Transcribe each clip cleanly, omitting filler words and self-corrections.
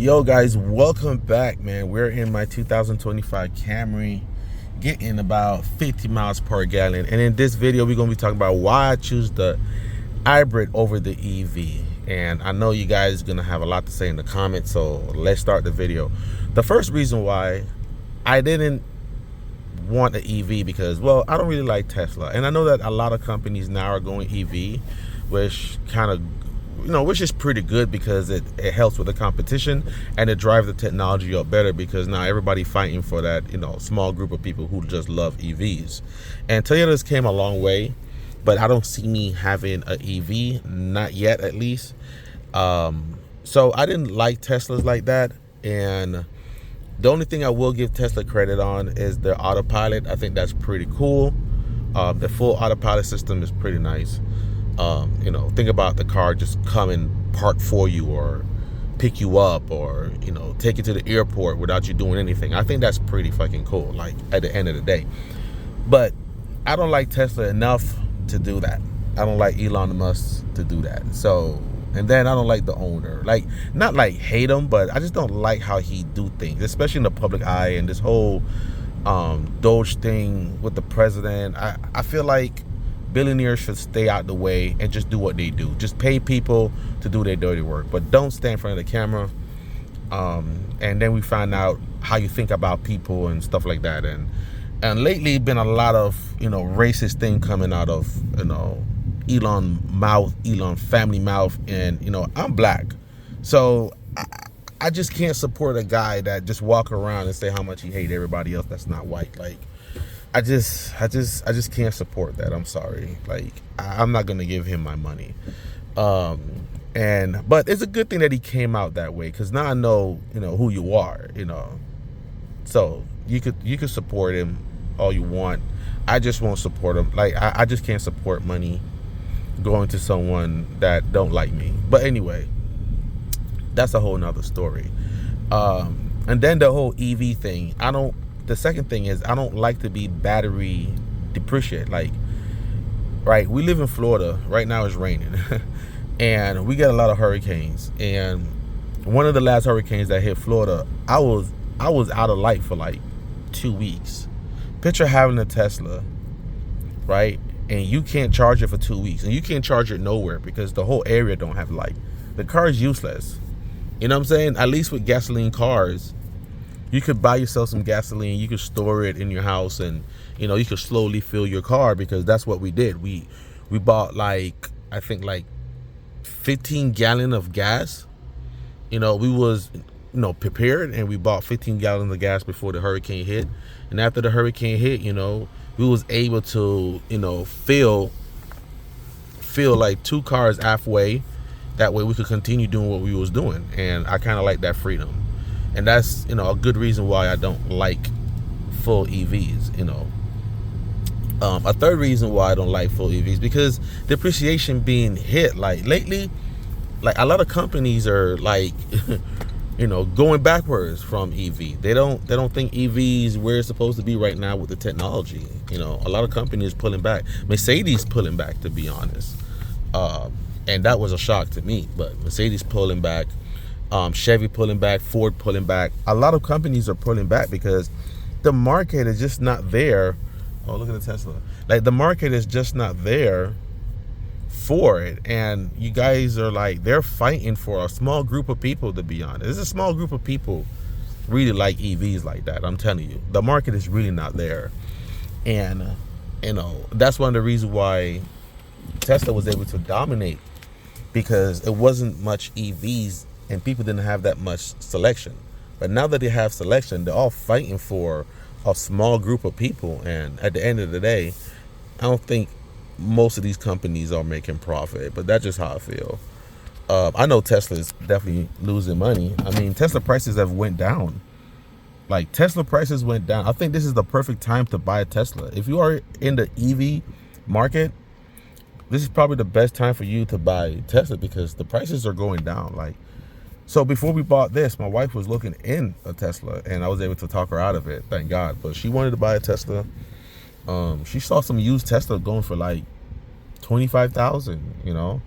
Yo guys, welcome back, man. We're in my 2025 Camry, getting about 50 miles per gallon. And in this video, we're gonna be talking about why I choose the hybrid over the EV. And I know you guys are gonna have a lot to say in the comments, so let's start the video. The first reason why I didn't want an EV because, well, I don't really like Tesla. And I know that a lot of companies now are going EV, which kind of, which is pretty good because it helps with the competition and it drives the technology up better because now everybody fighting for that, small group of people who just love EVs. And Toyota's came a long way, but I don't see me having an EV, not yet at least. So I didn't like Teslas like that. And the only thing I will give Tesla credit on is their autopilot. I think that's pretty cool. The full autopilot system is pretty nice. Think about the car just come and park for you or pick you up or, take you to the airport without you doing anything. I think that's pretty fucking cool, like at the end of the day. But I don't like Tesla enough to do that. I don't like Elon Musk to do that. So, and then I don't like the owner. Like, not like hate him, but I just don't like how he do things, especially in the public eye and this whole Doge thing with the president. I feel like billionaires should stay out the way and just do what they do. Just pay people to do their dirty work, but don't stand in front of the camera. And then we find out how you think about people and stuff like that. And lately been a lot of, racist thing coming out of, Elon mouth, Elon family mouth. And, I'm black. So I just can't support a guy that just walk around and say how much he hate everybody else that's not white. Like, I just can't support that. I'm sorry. Like, I'm not gonna give him my money. But it's a good thing that he came out that way because now I know, who you are. So you could support him all you want. I just won't support him. Like, I just can't support money going to someone that don't like me. But anyway, that's a whole nother story. And then the whole EV thing. The second thing is I don't like to be battery depreciated. Like, right, we live in Florida. Right now it's raining. And we get a lot of hurricanes. And one of the last hurricanes that hit Florida, I was out of light for like 2 weeks. Picture having a Tesla, right? And you can't charge it for 2 weeks. And you can't charge it nowhere because the whole area don't have light. The car is useless. You know what I'm saying? At least with gasoline cars, you could buy yourself some gasoline, you could store it in your house, and you could slowly fill your car because that's what we did. We bought I think 15 gallon of gas. We was prepared, and we bought 15 gallons of gas before the hurricane hit. And after the hurricane hit, we was able to fill like 2 cars halfway. That way we could continue doing what we was doing, and I kind of like that freedom. And that's, a good reason why I don't like full EVs, A third reason why I don't like full EVs, because depreciation being hit, like lately, like a lot of companies are like, going backwards from EV. They don't think EVs where it's supposed to be right now with the technology. A lot of companies pulling back. Mercedes pulling back, to be honest. And that was a shock to me, but Mercedes pulling back. Chevy pulling back, Ford pulling back. A lot of companies are pulling back because the market is just not there. Oh, look at the Tesla. Like, the market is just not there for it. And you guys are like, they're fighting for a small group of people, to be honest. There's a small group of people really like EVs like that. I'm telling you, the market is really not there. And, that's one of the reasons why Tesla was able to dominate, because it wasn't much EVs and people didn't have that much selection. But now that they have selection, they're all fighting for a small group of people. And at the end of the day, I don't think most of these companies are making profit, but that's just how I feel. I know Tesla is definitely losing money. I mean, Tesla prices have went down. Like, Tesla prices went down. I think this is the perfect time to buy a Tesla. If you are in the EV market, this is probably the best time for you to buy Tesla because the prices are going down. Like, so before we bought this, my wife was looking in a Tesla, and I was able to talk her out of it, thank God. But she wanted to buy a Tesla. She saw some used Tesla going for like $25,000,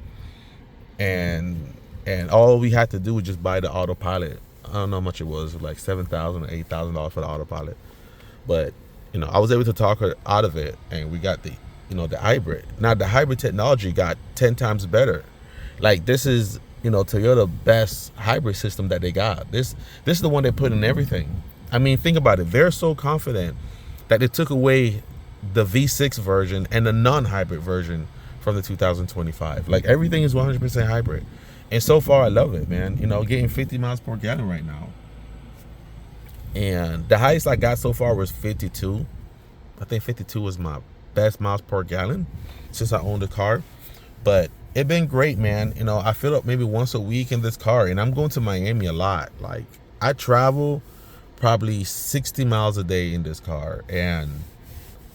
and all we had to do was just buy the autopilot I don't know how much it was, like $7,000 or $8,000 for the autopilot. But I was able to talk her out of it, and we got the hybrid. Now the hybrid technology got 10 times better. Like, this is Toyota best hybrid system that they got. This is the one they put in everything. I mean, think about it. They're so confident that they took away the V6 version and the non-hybrid version from the 2025. Like, everything is 100% hybrid. And so far, I love it, man. Getting 50 miles per gallon right now. And the highest I got so far was 52. I think 52 was my best miles per gallon since I owned the car. But it's been great, man. I fill up maybe once a week in this car, and I'm going to Miami a lot. Like, I travel probably 60 miles a day in this car, and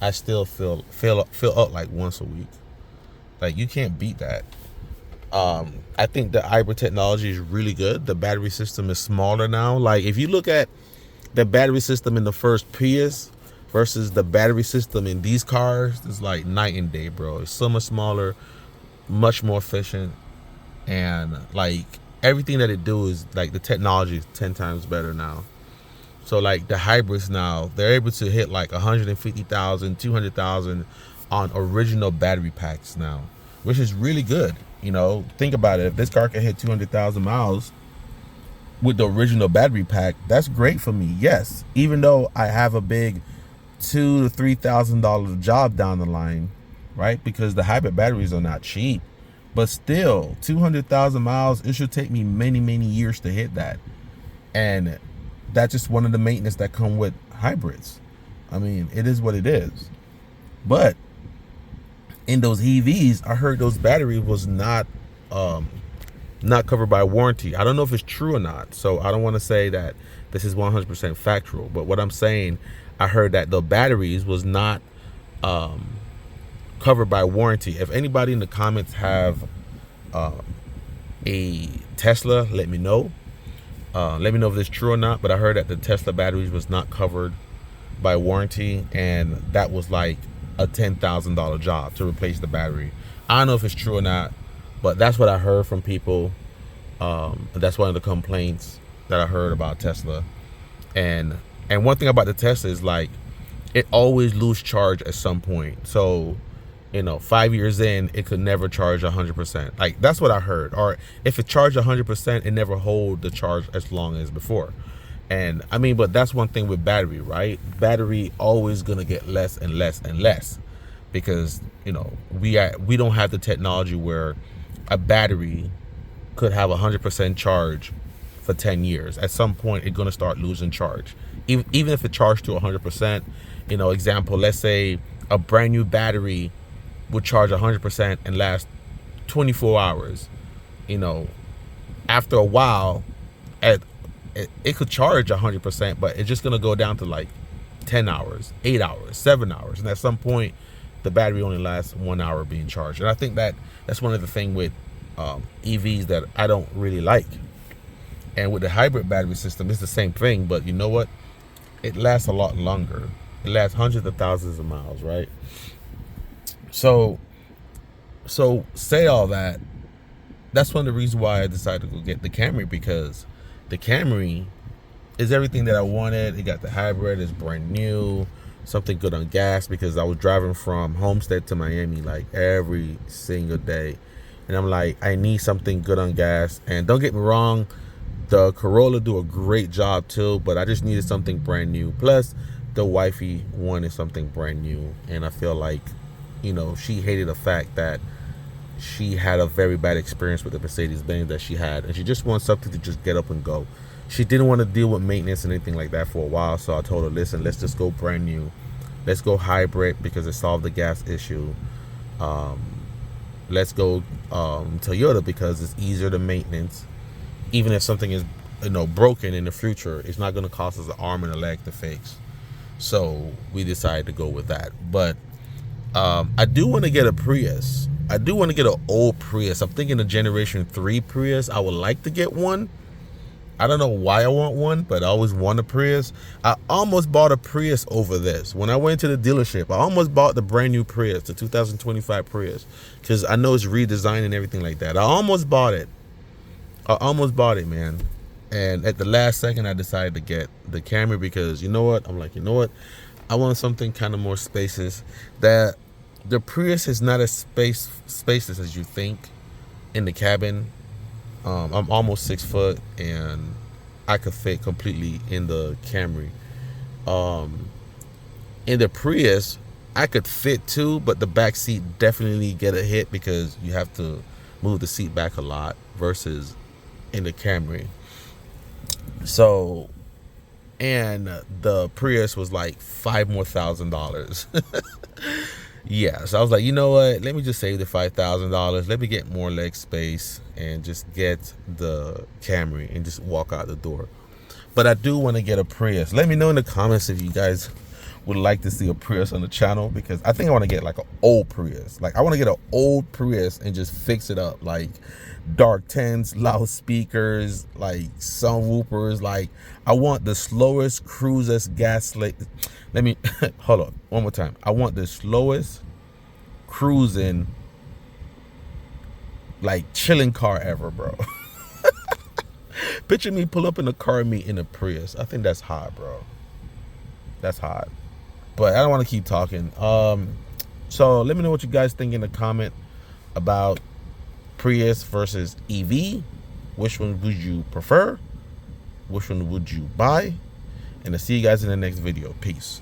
I still fill up like once a week. Like, you can't beat that. I think the hybrid technology is really good. The battery system is smaller now. Like, if you look at the battery system in the first Prius versus the battery system in these cars, it's like night and day, bro. It's so much smaller, much more efficient, and like everything that it do is like the technology is 10 times better now. So like the hybrids now, they're able to hit like 150,000, 200,000 on original battery packs now, which is really good. Think about it. If this car can hit 200,000 miles with the original battery pack, that's great for me. Yes, even though I have a big $2,000 to $3,000 job down the line, right? Because the hybrid batteries are not cheap, but still 200,000 miles, it should take me many, many years to hit that. And that's just one of the maintenance that come with hybrids. I mean, it is what it is. But in those EVs, I heard those batteries was not covered by warranty. I don't know if it's true or not, so I don't want to say that this is 100% factual. But what I'm saying, I heard that the batteries was not covered by warranty. If anybody in the comments have a Tesla, let me know. Let me know if this is true or not. But I heard that the Tesla batteries was not covered by warranty, and that was like a $10,000 job to replace the battery. I don't know if it's true or not, but that's what I heard from people. That's one of the complaints that I heard about Tesla. And one thing about the Tesla is like it always lose charge at some point. So 5 years in, it could never charge 100%. Like, that's what I heard. Or if it charged 100%, it never hold the charge as long as before. And I mean, but that's one thing with battery, right? Battery always gonna get less and less and less, because we don't have the technology where a battery could have 100% charge for 10 years. At some point, it's gonna start losing charge. Even if it charged to 100%, example, let's say a brand new battery would charge 100% and last 24 hours. After a while, it could charge 100%, but it's just gonna go down to like 10 hours, 8 hours, 7 hours, and at some point, the battery only lasts 1 hour being charged. And I think that's one of the things with EVs that I don't really like. And with the hybrid battery system, it's the same thing, but you know what? It lasts a lot longer. It lasts hundreds of thousands of miles, right? So say all that. That's one of the reasons why I decided to go get the Camry, because the Camry is everything that I wanted. It got the hybrid, it's brand new, something good on gas, because I was driving from Homestead to Miami like every single day. And I'm like, I need something good on gas. And don't get me wrong, the Corolla do a great job too, but I just needed something brand new. Plus, the wifey wanted something brand new. And I feel like, she hated the fact that she had a very bad experience with the Mercedes-Benz that she had, and she just wants something to just get up and go. She didn't want to deal with maintenance and anything like that for a while, so I told her, listen, let's just go brand new. Let's go hybrid because it solved the gas issue. Let's go Toyota because it's easier to maintenance. Even if something is broken in the future, it's not going to cost us an arm and a leg to fix. So we decided to go with that. But I do want to get a Prius. I do want to get an old Prius. I'm thinking a Generation 3 Prius. I would like to get one. I don't know why I want one, but I always want a Prius. I almost bought a Prius over this. When I went to the dealership, I almost bought the brand new Prius, the 2025 Prius, because I know it's redesigned and everything like that. I almost bought it. Man. And at the last second, I decided to get the Camry because you know what? I'm like, you know what? I want something kind of more spacious. That the Prius is not as spacious as you think in the cabin. I'm almost 6 foot, and I could fit completely in the Camry. In the Prius, I could fit too, but the back seat definitely get a hit because you have to move the seat back a lot versus in the Camry. So, and the Prius was like $5,000 more. Yeah, so I was like, you know what? Let me just save the $5,000. Let me get more leg space and just get the Camry and just walk out the door. But I do want to get a Prius. Let me know in the comments if you guys would like to see a Prius on the channel, because I think I want to get like an old Prius. Like I want to get an old Prius and just fix it up, like dark tints, loudspeakers, like subwoofers. Like I want the slowest cruisers gas. Let me hold on one more time. I want the slowest cruising, like chilling car ever, bro. Picture me pull up in a car meet in a Prius. I think that's hot, bro. That's hot. But I don't want to keep talking. So let me know what you guys think in the comment about Prius versus EV. Which one would you prefer? Which one would you buy? And I'll see you guys in the next video. Peace.